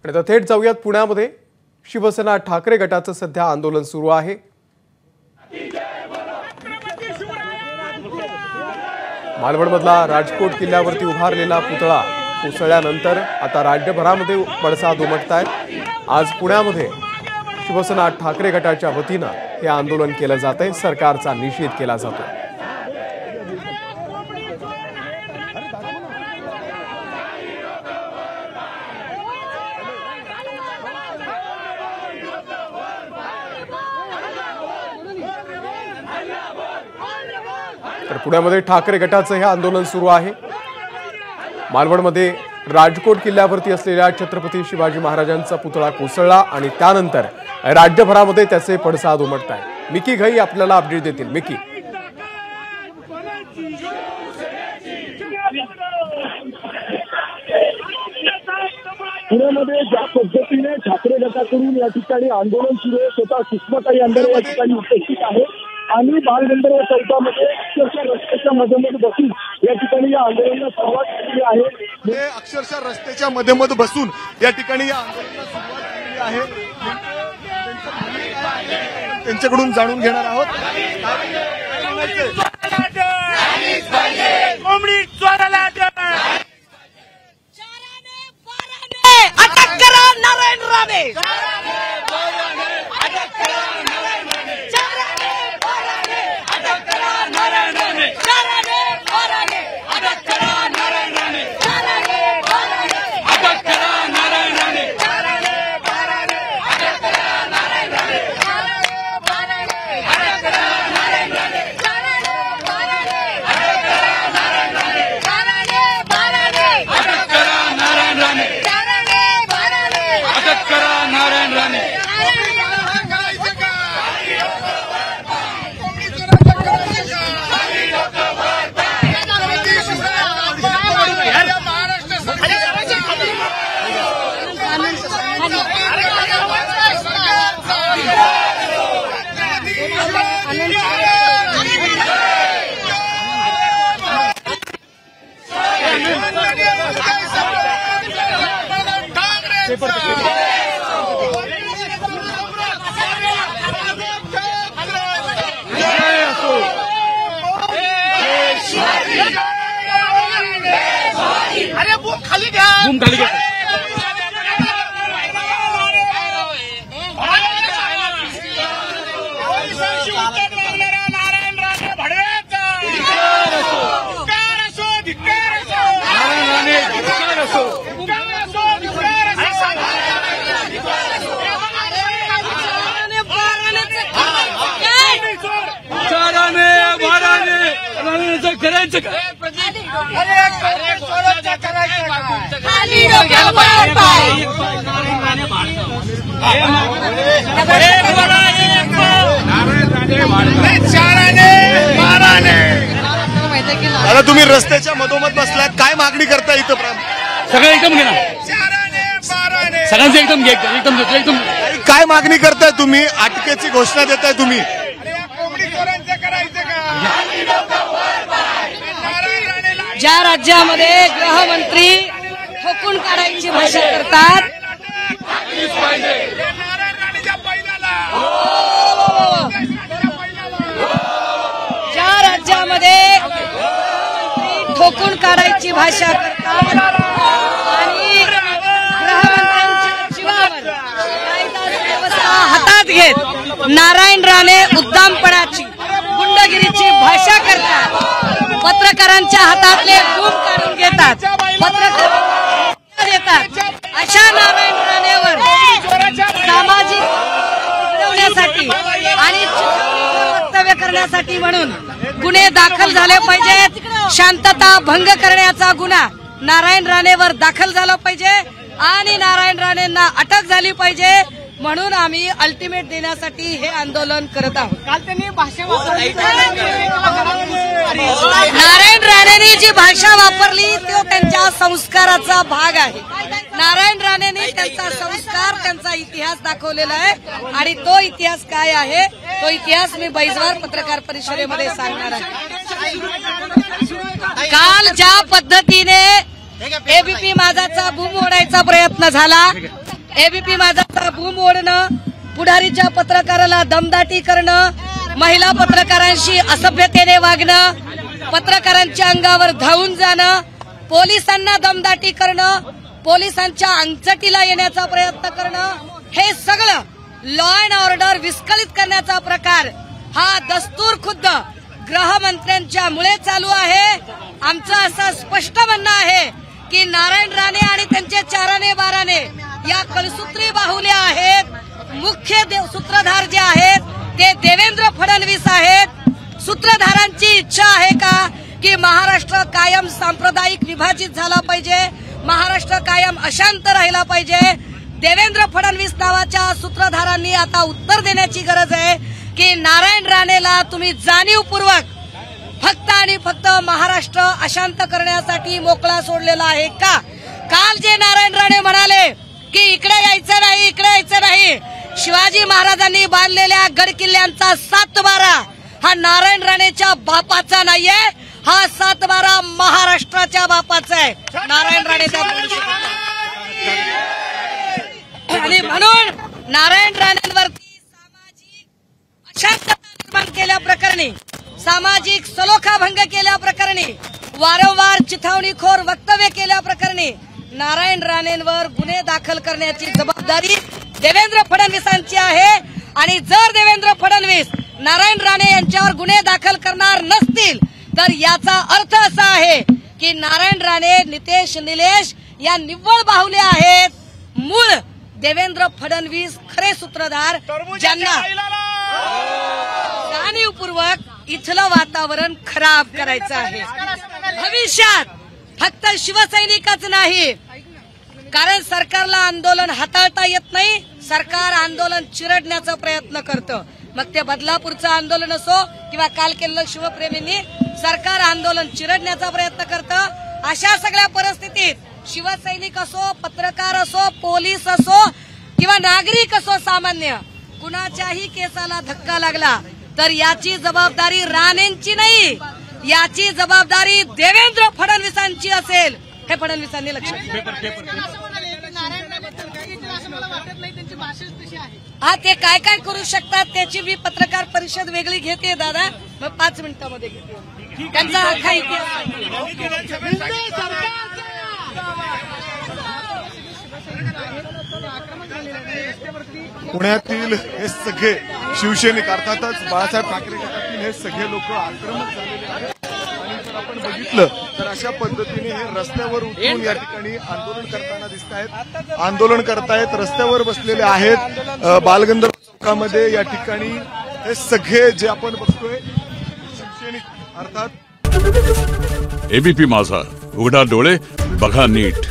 आणि आता थेट जाऊयात पुण्यामध्ये शिवसेना ठाकरे गटाचं सध्या आंदोलन सुरू आहे। मालवणमधला राजकोट किल्ल्यावरती उभारलेला पुतळा कोसळल्यानंतर आता राज्यभरामध्ये पडसाद उमटतायत। आज पुण्यामध्ये शिवसेना ठाकरे गटाच्या वतीनं हे आंदोलन केलं जातंय, सरकारचा निषेध केला जातो। तर पुण्यामध्ये ठाकरे गटाचं हे आंदोलन सुरू आहे। मालवणमध्ये राजकोट किल्ल्यावरती असलेल्या छत्रपती शिवाजी महाराजांचा पुतळा कोसळला आणि त्यानंतर राज्यभरामध्ये त्याचे पडसाद उमटत आहेत। मिकी घई आपल्याला अपडेट देतील। मिकी, पुण्यामध्ये ज्या पद्धतीने ठाकरे गटाकडून या ठिकाणी आंदोलन सुरू आहे, स्वतः सुषमाताई अंधारे या ठिकाणी उपस्थित आहे आणि बालगंधर्व चौकामध्ये अक्षरशः रस्त्याच्या मधोमध बसून या ठिकाणी या आंदोलनाला सुरुवात केली आहे। हे अक्षरशः रस्त्याच्या मधोमध बसून या ठिकाणी या आंदोलनाला सुरुवात केली आहे। त्यांच्याकडून जाणून घेणार आहोत। अटक करा नारायण राणे, अरे वो खाली घ्या, नारायण राणे भडव्याचा दादा, तुम्ही रस्त्याच्या मधोमध बसलात, काय मागणी करता इथं? सगळं एकदम घे ना, सगळ्यांचं एकदम घे, एकदम काय मागणी करताय तुम्ही? अटकेची घोषणा देताय तुम्ही? ज्या राज्यामध्ये गृहमंत्री ठोकून काढायची भाषा करतात, ज्या राज्यामध्ये ठोकून काढायची भाषा करतात आणि गृहमंत्र्यांच्या जीवावर कायदा व्यवस्था हातात घेत नारायण राणे उद्दामपणाची गुंडगिरीची भाषा करतात, पत्रकारांच्या हातातले गुण काढून घेतात, पत्रकार देतात, अशा नारायण राणेवर सामाजिक मिळवण्यासाठी आणि वक्तव्य करण्यासाठी म्हणून गुन्हे दाखल झाले पाहिजेत। शांतता भंग करण्याचा गुन्हा नारायण राणेवर दाखल झाला पाहिजे आणि नारायण राणेंना अटक झाली पाहिजे, म्हणून आम्ही अल्टिमेट देण्यासाठी हे आंदोलन करत आहोत। काल त्यांनी भाषा नारायण राणेंनी जी भाषा वापरली तो त्यांच्या संस्काराचा भाग आहे। नारायण राणेंनी त्यांचा संस्कार, त्यांचा इतिहास दाखवलेला आहे आणि तो इतिहास काय आहे तो इतिहास मी बैजवार पत्रकार परिषदेमध्ये सांगणार आहे। काल ज्या पद्धतीने एबीपी माझाचा बूम ओढायचा प्रयत्न झाला, एबीपी माझाचा बूम ओढणं, पुढारीच्या पत्रकाराला दमदाटी करणं, महिला पत्रकारांशी असभ्यतेने वागणं, पत्रकारांच्या अंगावर धावून जाणं, पोलिसांना दमदाटी करणं, पोलिसांच्या अंगचटीला येण्याचा प्रयत्न करणं, हे सगळं लॉ अँड ऑर्डर विस्कळीत करण्याचा प्रकार हा दस्तूर खुद्द गृहमंत्र्यांच्या मुळे चालू आहे. आमचं असं स्पष्ट म्हणणं आहे की नारायण राणे आणि त्यांचे चाराने बाराने या कळसूत्री बाहुल्या आहेत. मुख्य सूत्रधार जे आहेत ते देवेंद्र फडणवीस आहेत. सूत्रधारांची इच्छा आहे का की महाराष्ट्र कायम सांप्रदायिक विभाजित झाला पाहिजे, महाराष्ट्र कायम अशांत राहिला पाहिजे. देवेंद्र फडणवीस नावाच्या सूत्रधारांनी आता उत्तर देण्याची गरज आहे की नारायण राणेला तुम्ही जाणीवपूर्वक फक्त आणि फक्त महाराष्ट्र अशांत करण्यासाठी मोकळा सोडलेला आहे का? काल जे नारायण राणे म्हणाले की इकडे यायचं नाही, इकडे यायचं नाही, शिवाजी महाराजांनी बांधलेल्या गड किल्ल्यांचा 7-12 हा नारायण राणेच्या बापाचा नाहीये, हा 7-12 महाराष्ट्राच्या बापाचा आहे. नारायण राणे आणि म्हणून नारायण राणेंवरती सामाजिक अशांतता निर्माण केल्या प्रकरणी, सामाजिक सलोखाभंग केल्या प्रकरणी, वारंवार चिथावणीखोर वक्तव्य केल्या प्रकरणी नारायण राणेंवर गुन्हे दाखल करण्याची जबाबदारी देवेंद्र फडणवीसांची आहे. आणि जर देवेंद्र फडणवीस नारायण राणे यांच्यावर गुन्हे दाखल करणार नसतील तर याचा अर्थ असा आहे की नारायण राणे, नितेश, निलेश या निव्वळ बाहुल्या आहेत. मूळ देवेंद्र फडणवीस खरे सूत्रधार, ज्यांना जाणीवपूर्वक इथलं वातावरण खराब करायचं आहे. भविष्यात फक्त शिवसैनिकच नाही, कारण सरकारला आंदोलन हाताळता येत नाही, सरकार आंदोलन चिरडण्याचा प्रयत्न करतं. मग ते बदलापूरचं आंदोलन असो किंवा काल केलेलं शिवप्रेमींनी, सरकार आंदोलन चिरडण्याचा प्रयत्न करतं. अशा सगळ्या परिस्थितीत शिवसैनिक असो, पत्रकार असो, पोलीस असो किंवा नागरिक असो, सामान्य कुणाच्याही केसाला धक्का लागला तर याची जबाबदारी राणेंची नाही, याची जबाबदारी देवेंद्र फडणवीसांची असेल. हे फडणवीसांनी लक्षात हा ते काय काय करू शकतात त्याची मी पत्रकार परिषद वेगळी घेते दादा, मग 5 मिनिटांमध्ये घेते. त्यांचा अख्खा इतिहास पुण्यातील हे सगळे शिवसैनिक, अर्थातच बाळासाहेब ठाकरे गटातील हे सगळे लोक आक्रमक झालेले आहेत. आणि जर आपण बघितलं तर अशा पद्धतीने हे रस्त्यावर उतरून या ठिकाणी आंदोलन करताना दिसत आहेत, आंदोलन करतायत, रस्त्यावर बसलेले आहेत. बालगंधर्व चौकामध्ये या ठिकाणी हे सगळे जे आपण बघतोय शिवसैनिक अर्थात. एबीपी माझा, उघडा डोळे बघा नीट.